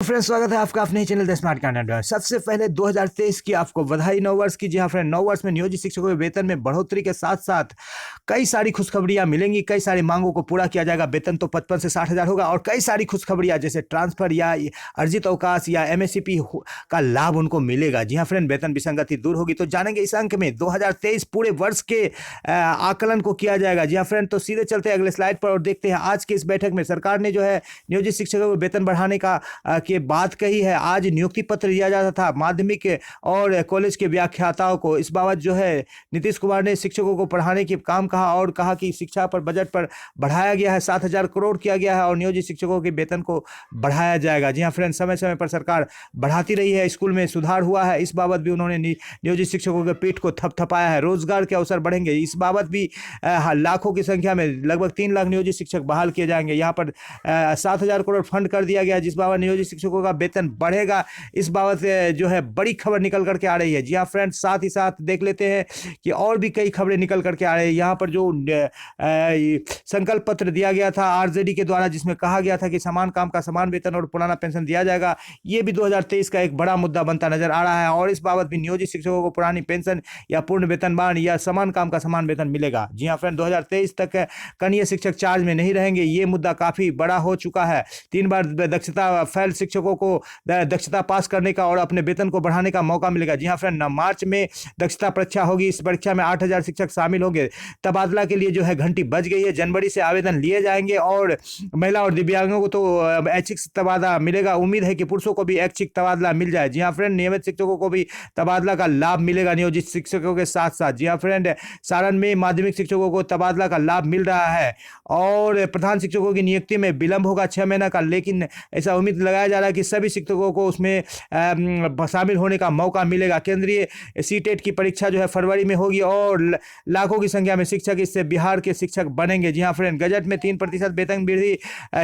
Friends, स्वागत है आपका अपने चैनल द स्मार्ट कंटेंट में। सबसे पहले 2023 की आपको बधाई, नव वर्ष की। जी हाँ फ्रेंड, नव वर्ष में नियोजित शिक्षकों के वेतन में बढ़ोतरी के साथ साथ कई सारी खुशखबरियां मिलेंगी। कई सारी मांगों को पूरा किया जाएगा। वेतन तो 55 से 60 हज़ार होगा और कई सारी खुशखबरियां जैसे ट्रांसफर या अर्जित अवकाश या एमएससीपी का लाभ उनको मिलेगा। जी हाँ फ्रेंड, वेतन विसंगति दूर होगी। तो जानेंगे इस अंक में 2023 पूरे वर्ष के आकलन को किया जाएगा। जी हाँ फ्रेंड, तो सीधे चलते हैं अगले स्लाइड पर और देखते हैं आज की इस बैठक में सरकार ने जो है नियोजित शिक्षकों को वेतन बढ़ाने का के बात कही है। आज नियुक्ति पत्र दिया जाता था माध्यमिक और कॉलेज के व्याख्याताओं को। इस बाबत जो है नीतीश कुमार ने शिक्षकों को पढ़ाने के काम कहा और कहा कि शिक्षा पर बजट पर बढ़ाया गया है, 7,000 करोड़ किया गया है और नियोजित शिक्षकों के वेतन को बढ़ाया जाएगा। जी हाँ फ्रेंड, समय समय पर सरकार बढ़ाती रही है। स्कूल में सुधार हुआ है, इस बाबत भी उन्होंने नियोजित शिक्षकों के पीठ को थपथपाया है। रोजगार के अवसर बढ़ेंगे, इस बाबत भी लाखों की संख्या में लगभग 3 लाख नियोजित शिक्षक बहाल किए जाएंगे। यहाँ पर 7,000 करोड़ फंड कर दिया गया जिस बाबत नियोजित शिक्षकों का वेतन बढ़ेगा। इस बाबत जो है बड़ी खबर निकल करके आ रही है। जी हाँ फ्रेंड्स, साथ ही साथ देख लेते हैं कि और भी कई खबरें निकल करके आ रही है। यहाँ पर जो संकल्प पत्र दिया गया था आरजेडी के द्वारा, जिसमें कहा गया था कि समान काम का समान वेतन और पुराना पेंशन दिया जाएगा, ये भी 2023 का एक बड़ा मुद्दा बनता नजर आ रहा है। और इस बाबत भी नियोजित शिक्षकों को पुरानी पेंशन या पूर्ण वेतनमान या समान काम का समान वेतन मिलेगा। जी हाँ फ्रेंड, 2023 तक कनीय शिक्षक चार्ज में नहीं रहेंगे। ये मुद्दा काफी बड़ा हो चुका है। 3 बार दक्षता फेल शिक्षकों को दक्षता पास करने का और अपने वेतन को बढ़ाने का मौका मिलेगा। जी हाँ फ्रेंड, मार्च में दक्षता परीक्षा होगी। इस परीक्षा में 8,000 शिक्षक शामिल होंगे। तबादला के लिए जो है घंटी बज गई है। जनवरी से आवेदन लिए जाएंगे और महिला और दिव्यांगों को तो ऐच्छिक तबादला मिलेगा। उम्मीद है कि पुरुषों को भी ऐच्छिक तबादला मिल जाए। जी हाँ फ्रेंड, नियमित शिक्षकों को भी तबादला का लाभ मिलेगा नियोजित शिक्षकों के साथ साथ। जी हाँ फ्रेंड, सारण में माध्यमिक शिक्षकों को तबादला का लाभ मिल रहा है और प्रधान शिक्षकों की नियुक्ति में विलंब होगा 6 महीना का, लेकिन ऐसा उम्मीद लगाया जा रहा है कि सभी शिक्षकों को उसमें शामिल होने का मौका मिलेगा। केंद्रीय सीटेट की परीक्षा जो है फरवरी में होगी और लाखों की संख्या में शिक्षक इससे बिहार के शिक्षक बनेंगे। जी हाँ फ्रेंड, बजट में 3% वेतन वृद्धि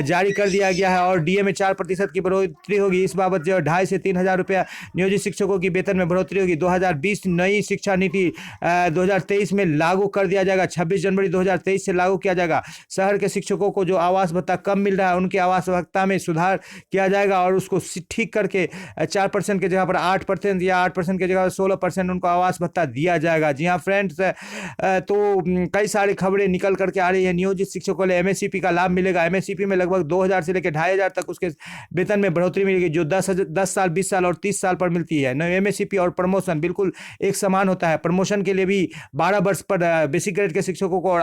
जारी कर दिया गया है और डीए में 4% की बढ़ोतरी होगी। इस बाबत जो 2,500 से 3,000 रुपया नियोजित शिक्षकों की वेतन में बढ़ोतरी होगी। 2020 नई शिक्षा नीति 2023 में लागू कर दिया जाएगा। 26 जनवरी 2023 से लागू किया जाएगा। शहर के शिक्षकों को जो आवास भत्ता कम मिल रहा है उनके आवास भत्ता में सुधार किया जाएगा और उसको ठीक करके 4% की जगह पर 8% या 8% की जगह पर 16% उनको आवास भत्ता दिया जाएगा। जी हाँ फ्रेंड्स, तो कई सारी खबरें निकल करके आ रही है। नियोजित शिक्षकों को एमएससीपी का लाभ मिलेगा। एमएससीपी में लगभग 2,000 से लेकर 2,500 तक उसके वेतन में बढ़ोतरी मिलेगी, जो 10 साल 20 साल और 30 साल पर मिलती है। एमएससीपी और प्रमोशन बिल्कुल एक समान होता है। प्रमोशन के लिए भी 12 वर्ष पर बेसिक ग्रेड के शिक्षकों को और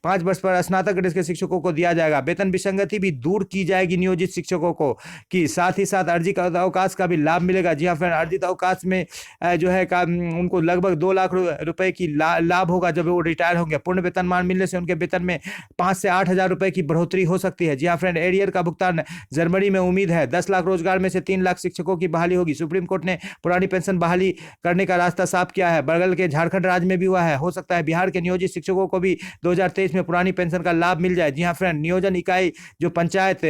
5 वर्ष पर स्नातक ग्रेड के शिक्षकों को दिया जाएगा। वेतन विसंगति भी दूर की जाएगी नियोजित शिक्षकों को की। साथ ही साथ अर्जित अवकाश का भी लाभ मिलेगा। जी हाँ फ्रेंड, अर्जित अवकाश में जो है उनको लगभग 2 लाख रुपए की लाभ होगा जब वो रिटायर होंगे। पूर्ण वेतनमान मिलने से उनके वेतन में 5 से 8,000 रुपए की बढ़ोतरी हो सकती है। जी हाँ फ्रेंड, एरियर का भुगतान जनवरी में उम्मीद है। 10 लाख रोजगार में से 3 लाख शिक्षकों की बहाली होगी। सुप्रीम कोर्ट ने पुरानी पेंशन बहाली करने का रास्ता साफ किया है। बगल के झारखंड राज्य में भी हुआ है। हो सकता है बिहार के नियोजित शिक्षकों को भी 2023 में पुरानी पेंशन का लाभ मिल जाए। जी हाँ फ्रेंड, नियोजन इकाई जो पंचायत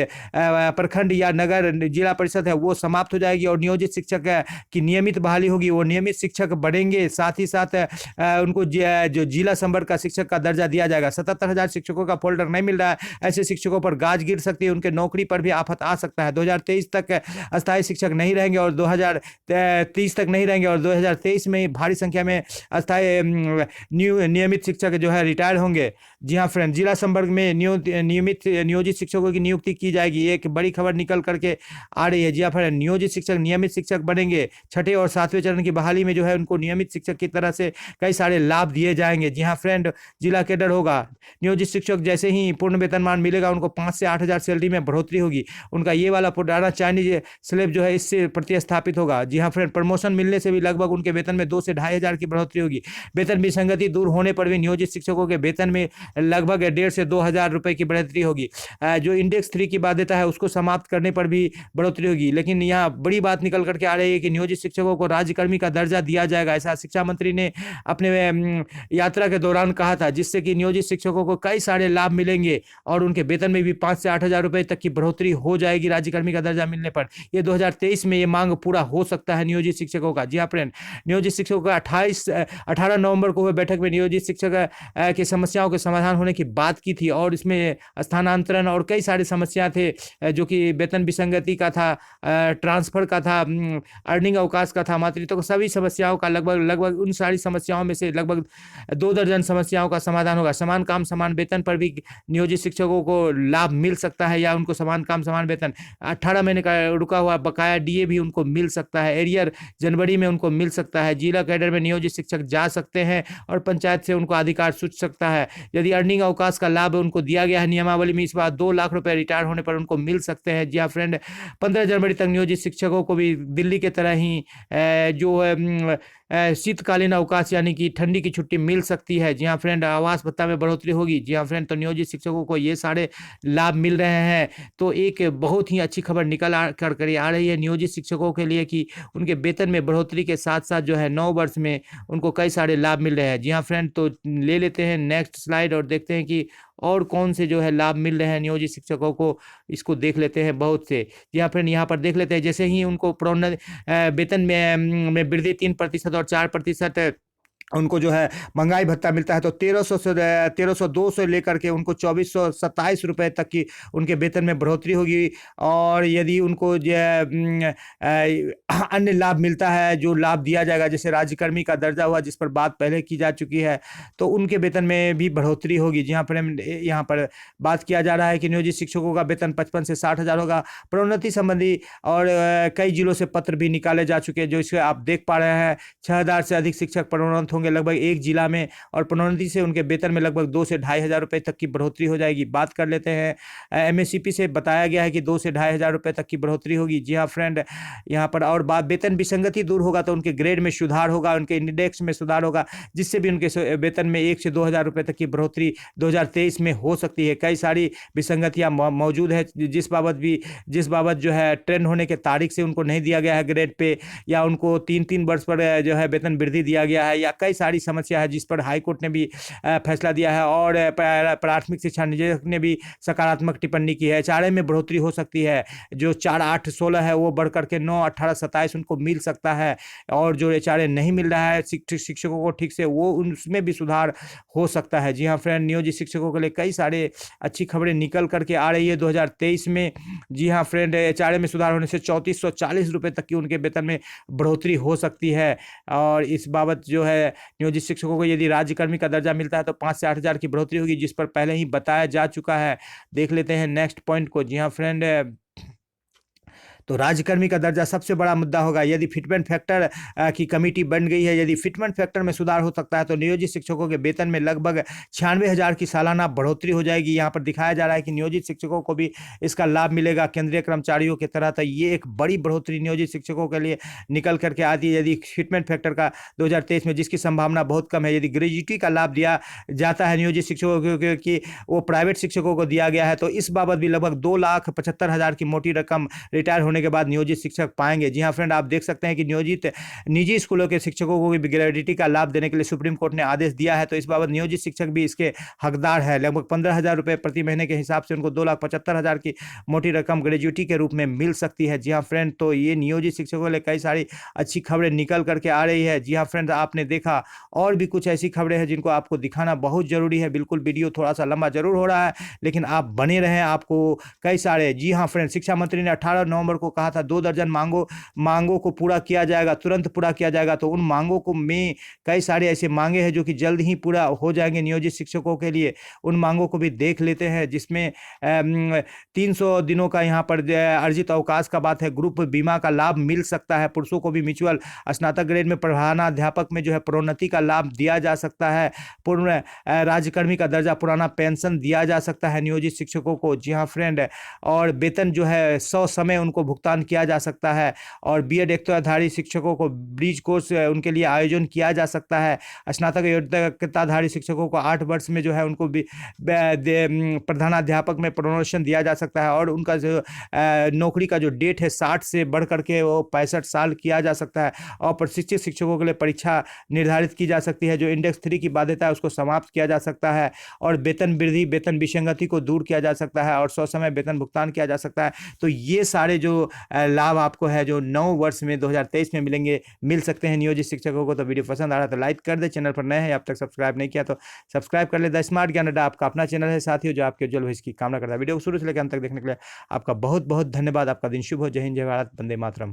प्रखंड या नगर जिला परिषद है वो समाप्त हो जाएगी और नियोजित शिक्षक की नियमित बहाली होगी। वो नियमित शिक्षक बढ़ेंगे। साथ ही साथ उनको जो जिला संवर्ग का शिक्षक का दर्जा दिया जाएगा। 77,000 शिक्षकों का फोल्डर नहीं मिल रहा है। ऐसे शिक्षकों पर गाज गिर सकती है, उनके नौकरी पर भी आफत आ सकता है। 2023 तक अस्थायी शिक्षक नहीं रहेंगे और 2030 तक नहीं रहेंगे और 2023 में भारी संख्या में अस्थायी नियमित शिक्षक जो है रिटायर होंगे। जी हाँ फ्रेंड, जिला संवर्ग में नियमित नियोजित शिक्षकों की नियुक्ति की जाएगी। एक बड़ी खबर निकल करके आ रही है। जी हाँ फ्रेंड, नियोजित शिक्षक नियमित शिक्षक बनेंगे। 6ठे और 7वें चरण की बहाली में जो है उनको नियमित शिक्षक की तरह से कई सारे लाभ दिए जाएंगे। जी हाँ फ्रेंड, जिला कैडर होगा। नियोजित शिक्षक जैसे ही पूर्ण वेतनमान मिलेगा उनको 5 से 8,000 सैलरी में बढ़ोतरी होगी। उनका ये वाला पुराना चाइनीज स्लेब जो है इससे प्रतिस्थापित होगा। जी हाँ फ्रेंड, प्रमोशन मिलने से भी लगभग उनके वेतन में 2 से 2,500 की बढ़ोतरी होगी। वेतन विसंगति दूर होने पर भी नियोजित शिक्षकों के वेतन में लगभग 1,500 से 2,000 रुपए की बढ़ोतरी होगी। जो इंडेक्स 3 की बाध्यता है उसको समाप्त करने पर भी बढ़ोतरी होगी। लेकिन यहाँ बड़ी बात निकल करके आ रही है कि नियोजित शिक्षकों को राज्यकर्मी का दर्जा दिया जाएगा। ऐसा शिक्षा मंत्री ने अपने यात्रा के दौरान कहा था, जिससे कि नियोजित शिक्षकों को कई सारे लाभ मिलेंगे और उनके वेतन में भी 5 से 8,000 रुपए तक की बढ़ोतरी हो जाएगी राज्यकर्मी का दर्जा मिलने पर। ये 2023 में ये मांग पूरा हो सकता है नियोजित शिक्षकों का। जी हाँ फ्रेंड, नियोजित शिक्षकों का 18 नवंबर को हुए बैठक में नियोजित शिक्षक की समस्याओं के समाधान होने की बात की थी और इसमें स्थानांतरण और कई सारी समस्या थे जो कि वेतन विसंगति विसंगति का था, ट्रांसफ़र का था, अर्निंग अवकाश का था, मातृत्व का, सभी समस्याओं का लगभग उन सारी समस्याओं में से लगभग 2 दर्जन समस्याओं का समाधान होगा। समान काम समान वेतन पर भी नियोजित शिक्षकों को लाभ मिल सकता है, या उनको समान काम समान वेतन 18 महीने का रुका हुआ बकाया डीए भी उनको मिल सकता है, एरियर जनवरी में उनको मिल सकता है। जिला कैडर में नियोजित शिक्षक जा सकते हैं और पंचायत से उनको अधिकार सूझ सकता है। यदि अर्निंग अवकाश का लाभ उनको दिया गया है नियमावली में, इस बार 2 लाख रुपए रिटायर होने पर उनको मिल सकते हैं। जी हाँ फ्रेंड, 15 जनवरी तक नियोजित शिक्षकों को भी दिल्ली के तरह ही जो है शीतकालीन अवकाश यानी कि ठंडी की छुट्टी मिल सकती है। जी हाँ फ्रेंड, आवास भत्ता में बढ़ोतरी होगी। जी हाँ फ्रेंड, तो नियोजित शिक्षकों को ये सारे लाभ मिल रहे हैं। तो एक बहुत ही अच्छी खबर निकल कर आ रही है नियोजित शिक्षकों के लिए कि उनके वेतन में बढ़ोतरी के साथ साथ जो है 9 वर्ष में उनको कई सारे लाभ मिल रहे हैं। जी हाँ फ्रेंड, तो ले लेते हैं नेक्स्ट स्लाइड और देखते हैं कि और कौन से जो है लाभ मिल रहे हैं नियोजित शिक्षकों को, इसको देख लेते हैं बहुत से। जी हाँ फ्रेंड, यहाँ पर देख लेते हैं, जैसे ही उनको वेतन में वृद्धि 3% और 4% उनको जो है महंगाई भत्ता मिलता है, तो 1302 से लेकर के उनको 2427 रुपये तक की उनके वेतन में बढ़ोतरी होगी। और यदि उनको जो अन्य लाभ मिलता है, जो लाभ दिया जाएगा, जैसे राज्यकर्मी का दर्जा हुआ जिस पर बात पहले की जा चुकी है, तो उनके वेतन में भी बढ़ोतरी होगी। जी हाँ फ्रेंड, यहाँ पर बात किया जा रहा है कि नियोजित शिक्षकों का वेतन 55 से 60 हज़ार होगा। प्रोन्नति संबंधी और कई जिलों से पत्र भी निकाले जा चुके हैं, जो इसके आप देख पा रहे हैं। 6000 से अधिक शिक्षक प्रोन्नत होंगे लगभग एक जिला में, और प्रोन्नति से उनके वेतन में लगभग 2 से 2,500 रुपये तक की बढ़ोतरी हो जाएगी। बात कर लेते हैं एमएससीपी से बताया गया है कि 2 से 2,500 रुपये तक की बढ़ोतरी होगी। जी हाँ फ्रेंड, यहाँ पर और बात, वेतन विसंगति दूर होगा तो उनके ग्रेड में सुधार होगा, उनके इंडेक्स में सुधार होगा, जिससे भी उनके वेतन में 1 से 2,000 रुपये तक की बढ़ोतरी 2023 में हो सकती है। कई सारी विसंगतियाँ मौजूद है, जिस बाबत जो है ट्रेंड होने के तारीख से उनको नहीं दिया गया है ग्रेड पे, या उनको 3-3 वर्ष पर जो है वेतन वृद्धि दिया गया है, या कई सारी समस्या है जिस पर हाईकोर्ट ने भी फैसला दिया है। और प्राथमिक शिक्षा निदेशक ने भी सकारात्मक टिप्पणी की है। एचआरए में बढ़ोतरी हो सकती है, जो 4, 8, 16 है वो बढ़ करके 9, 18, 27 उनको मिल सकता है। और जो एचआरए नहीं मिल रहा है शिक्षकों को ठीक से, वो उसमें भी सुधार हो सकता है। जी हाँ फ्रेंड, नियोजित शिक्षकों के लिए कई सारे अच्छी खबरें निकल करके आ रही है 2023 में। जी हाँ फ्रेंड, एचआरए में सुधार होने से 3440 रुपये तक की उनके वेतन में बढ़ोतरी हो सकती है। और इस बाबत जो है नियोजित शिक्षकों को यदि राज्यकर्मी का दर्जा मिलता है तो 5 से 8 हज़ार की बढ़ोतरी होगी, जिस पर पहले ही बताया जा चुका है। देख लेते हैं नेक्स्ट पॉइंट को। जी हाँ फ्रेंड, तो राज्यकर्मी का दर्जा सबसे बड़ा मुद्दा होगा। यदि फिटमेंट फैक्टर की कमेटी बन गई है, यदि फिटमेंट फैक्टर में सुधार हो सकता है, तो नियोजित शिक्षकों के वेतन में लगभग 96,000 की सालाना बढ़ोतरी हो जाएगी। यहाँ पर दिखाया जा रहा है कि नियोजित शिक्षकों को भी इसका लाभ मिलेगा केंद्रीय कर्मचारियों की तरह। तो ये एक बड़ी बढ़ोतरी नियोजित शिक्षकों के लिए निकल करके आती है। यदि फिटमेंट फैक्टर का 2023 में, जिसकी संभावना बहुत कम है, यदि ग्रेजुएटी का लाभ दिया जाता है नियोजित शिक्षकों की वो प्राइवेट शिक्षकों को दिया गया है, तो इस बाबत भी लगभग 2,75,000 की मोटी रकम रिटायर होने के बाद नियोजित शिक्षक पाएंगे। जी हाँ फ्रेंड, आप देख सकते हैं कि नियोजित निजी स्कूलों के शिक्षकों को भी ग्रेजुएटी का लाभ देने के लिए सुप्रीम कोर्ट ने आदेश दिया है। तो इस बाबत नियोजित शिक्षक भी इसके हकदार है। लगभग 15,000 रुपये प्रति महीने के हिसाब से उनको 2,75,000 की मोटी रकम ग्रेजुएटी के रूप में मिल सकती है। जी हाँ फ्रेंड, तो ये नियोजित शिक्षकों के लिए कई सारी अच्छी खबरें निकल करके आ रही है। जी हाँ फ्रेंड, आपने देखा और भी कुछ ऐसी खबरें हैं जिनको आपको दिखाना बहुत जरूरी है। बिल्कुल वीडियो थोड़ा सा लंबा जरूर हो रहा है, लेकिन आप बने रहें, आपको कई सारे। जी हाँ फ्रेंड, शिक्षा मंत्री ने 18 नवंबर को कहा था 2 दर्जन मांगों को पूरा किया जाएगा, तुरंत पूरा किया जाएगा। तो उन मांगों को में कई सारे ऐसे मांगे हैं जो कि जल्द ही पूरा हो जाएंगे नियोजित शिक्षकों के लिए। उन मांगों को भी देख लेते हैं, जिसमें 300 दिनों का यहाँ पर अर्जित अवकाश का बात है। ग्रुप बीमा का लाभ मिल सकता है पुरुषों को भी। म्यूचुअल स्नातक ग्रेड में प्रधानाध्यापक में जो है प्रोन्नति का लाभ दिया जा सकता है। पूर्ण राज्यकर्मी का दर्जा, पुराना पेंशन दिया जा सकता है नियोजित शिक्षकों को। जी हाँ फ्रेंड, और वेतन जो है 100 समय उनको भुगतान किया जा सकता है। और बीएड योग्यताधारी शिक्षकों को ब्रिज कोर्स उनके लिए आयोजन किया जा सकता है। स्नातक योग्यताधारी शिक्षकों को 8 वर्ष में जो है उनको भी प्रधानाध्यापक में प्रमोशन दिया जा सकता है। और उनका जो नौकरी का जो डेट है 60 से बढ़ करके वो 65 साल किया जा सकता है। और प्रशिक्षित शिक्षकों के लिए परीक्षा निर्धारित की जा सकती है। जो इंडेक्स 3 की बाध्यता है उसको समाप्त किया जा सकता है। और वेतन वृद्धि, वेतन विसंगति को दूर किया जा सकता है। और 100 समय वेतन भुगतान किया जा सकता है। तो ये सारे जो लाभ आपको है जो 9 वर्ष में 2023 में मिल सकते हैं नियोजित शिक्षकों को। तो वीडियो पसंद आ रहा है तो लाइक कर दे, चैनल पर नए हैं अब तक सब्सक्राइब नहीं किया तो सब्सक्राइब कर ले। द स्मार्ट ज्ञान अड्डा आपका अपना चैनल है साथियों, जो आपके उज्जवल भविष्य की कामना करता है। वीडियो को शुरू से लेकर अंत तक देखने के लिए आपका बहुत बहुत धन्यवाद। आपका दिन शुभ हो। जय हिंद, जय भारत, वंदे मातरम।